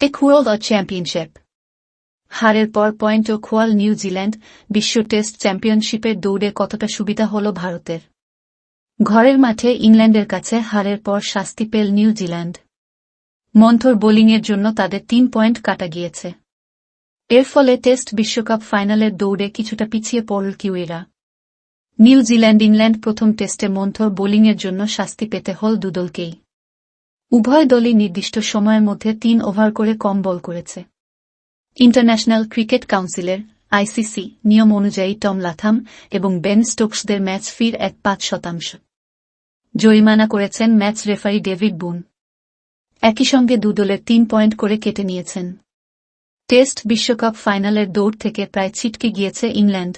এক world championship. হারের পর পয়েন্টও খোয়াল নিউজিল্যান্ড। বিশ্ব টেস্ট চ্যাম্পিয়নশিপের দৌড়ে কতটা সুবিধা হল ভারতের। ঘরের মাঠে ইংল্যান্ডের কাছে হারের পর শাস্তি পেল নিউজিল্যান্ড। মন্থর বোলিংয়ের জন্য তাদের 3 পয়েন্ট কাটা গিয়েছে। এর ফলে টেস্ট বিশ্বকাপ ফাইনালের দৌড়ে কিছুটা পিছিয়ে পড়ল কিউইরা। নিউজিল্যান্ড ইংল্যান্ড প্রথম টেস্টে মন্থর বোলিংয়ের জন্য শাস্তি পেতে হল দুদলকেই। উভয় দলই নির্দিষ্ট সময়ের মধ্যে 3 ওভার করে কম বল করেছে। ইন্টারন্যাশনাল ক্রিকেট কাউন্সিলের আইসিসি নিয়ম অনুযায়ী টম লাথাম এবং বেন স্টোকসদের ম্যাচ ফির 1.5% জরিমানা করেছেন ম্যাচ রেফারি ডেভিড বুন। একই সঙ্গে দুদলের 3 পয়েন্ট করে কেটে নিয়েছেন। টেস্ট বিশ্বকাপ ফাইনালের দৌড় থেকে প্রায় ছিটকে গিয়েছে ইংল্যান্ড।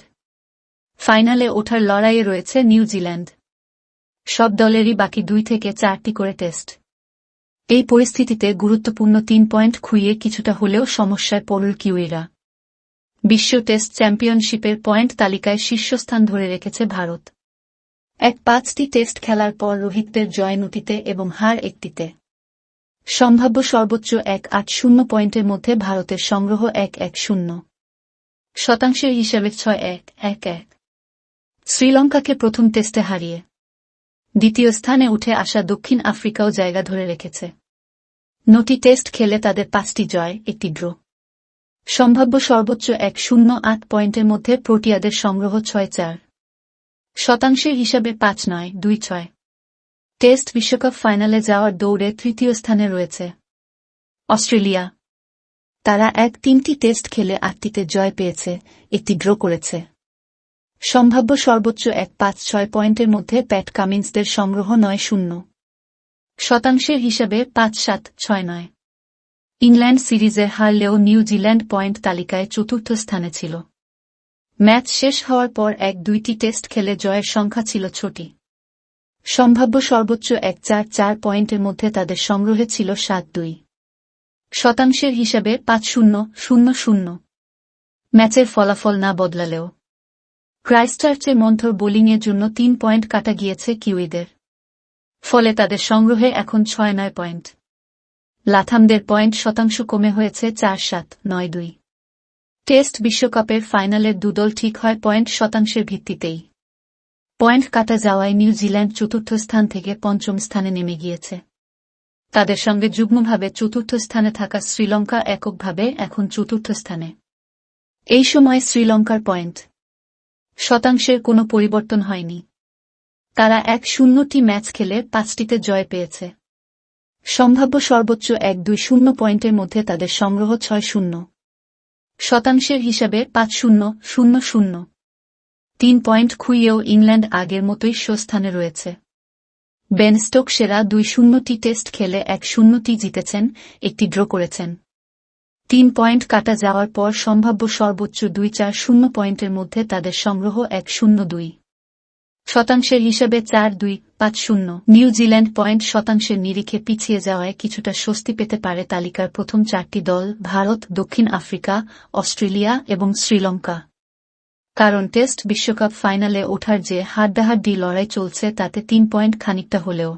ফাইনালে ওঠার লড়াইয়ে রয়েছে নিউজিল্যান্ড। সব দলেরই বাকি 2 থেকে 4টি করে টেস্ট। এই পরিস্থিতিতে গুরুত্বপূর্ণ 3 পয়েন্ট খুইয়ে কিছুটা হলেও সমস্যায় পড়ল কিউইরা। বিশ্ব টেস্ট চ্যাম্পিয়নশিপের পয়েন্ট তালিকায় শীর্ষস্থান ধরে রেখেছে ভারত। 5টি টেস্ট খেলার পর রোহিতদের জয় 9টিতে এবং হার 1টিতে। সম্ভাব্য সর্বোচ্চ 1.80 পয়েন্টের মধ্যে ভারতের সংগ্রহ 1.10 শতাংশের হিসাবে 6-1-1-1 শ্রীলঙ্কাকে প্রথম টেস্টে হারিয়ে দ্বিতীয় স্থানে উঠে আসা দক্ষিণ আফ্রিকাও জায়গা ধরে রেখেছে। 9টি টেস্ট খেলে তাদের 5টি জয়, 1টি ড্র। সম্ভাব্য সর্বোচ্চ 1.08 পয়েন্টের মধ্যে প্রোটিয়াদের সংগ্রহ 6-4 শতাংশের হিসাবে 5-9-2-6। টেস্ট বিশ্বকাপ ফাইনালে যাওয়ার দৌড়ে তৃতীয় স্থানে রয়েছে অস্ট্রেলিয়া। তারা 3টি টেস্ট খেলে 8টিতে জয় পেয়েছে, 1টি ড্র করেছে। সম্ভাব্য সর্বোচ্চ 1.56 পয়েন্টের মধ্যে প্যাট কামিন্সদের সংগ্রহ 9-0 শতাংশের হিসাবে 5-7-6-9। ইংল্যান্ড সিরিজে হারলেও নিউজিল্যান্ড পয়েন্ট তালিকায় চতুর্থ স্থানে ছিল। ম্যাচ শেষ হওয়ার পর 1-2টি টেস্ট খেলে জয়ের সংখ্যা ছিল 6টি। সম্ভাব্য সর্বোচ্চ 1.44 পয়েন্টের মধ্যে তাদের সংগ্রহে ছিল 7-2 শতাংশের হিসাবে 5-0-0-0। ম্যাচের ফলাফল না বদলালেও ক্রাইস্টচার্চে মন্থর বোলিংয়ের জন্য 3 পয়েন্ট কাটা গিয়েছে কিউইদের। ফলে তাদের সংগ্রহে এখন 6-9 পয়েন্ট। লাথামদের পয়েন্ট শতাংশ কমে হয়েছে 4-7-9-2। টেস্ট বিশ্বকাপের ফাইনালের দুদল ঠিক হয় পয়েন্ট শতাংশের ভিত্তিতেই। পয়েন্ট কাটা যাওয়ায় নিউজিল্যান্ড চতুর্থ স্থান থেকে 5ম স্থানে নেমে গিয়েছে। তাদের সঙ্গে যুগ্মভাবে চতুর্থ স্থানে থাকা শ্রীলঙ্কা এককভাবে এখন চতুর্থ স্থানে। এই সময় শ্রীলঙ্কার পয়েন্ট শতাংশের কোনো পরিবর্তন হয়নি। তারা 1-0টি ম্যাচ খেলে 5টিতে জয় পেয়েছে। সম্ভাব্য সর্বোচ্চ 1-2-0 পয়েন্টের মধ্যে তাদের সংগ্রহ 6-0 শতাংশের হিসাবে 5-0-0-0। 3 পয়েন্ট খুইয়েও ইংল্যান্ড আগের মতোই স্থানে রয়েছে। বেন স্টোকসেরা 2-0টি টেস্ট খেলে 1-0টি জিতেছেন, 1টি ড্র করেছেন। 3 পয়েন্ট কাটা যাওয়ার পর সম্ভাব্য সর্বোচ্চ 2-4-0 পয়েন্টের মধ্যে তাদের সংগ্রহ 1-0-2 শতাংশের হিসাবে 4-2-5-0। নিউজিল্যান্ড পয়েন্ট শতাংশের নিরিখে পিছিয়ে যাওয়ায় কিছুটা স্বস্তি পেতে পারে তালিকার প্রথম 4টি দল ভারত, দক্ষিণ আফ্রিকা, অস্ট্রেলিয়া এবং শ্রীলঙ্কা। কারণ টেস্ট বিশ্বকাপ ফাইনালে ওঠার যে হাড্ডাহাড্ডি লড়াই চলছে তাতে 3 পয়েন্ট খানিকটা হলেও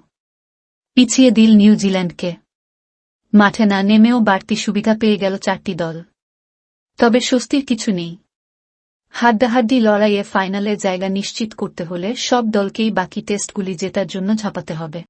পিছিয়ে দিল নিউজিল্যান্ডকে। মাঠে না নেমেও বাড়তি সুবিধা পেয়ে গেল 4টি দল। তবে স্বস্তির কিছু নেই। হাড্ডাহাড্ডি লড়াইয়ে ফাইনালে জায়গা নিশ্চিত করতে হলে সব দলকেই বাকি টেস্টগুলি জেতার জন্য ঝাঁপাতে হবে।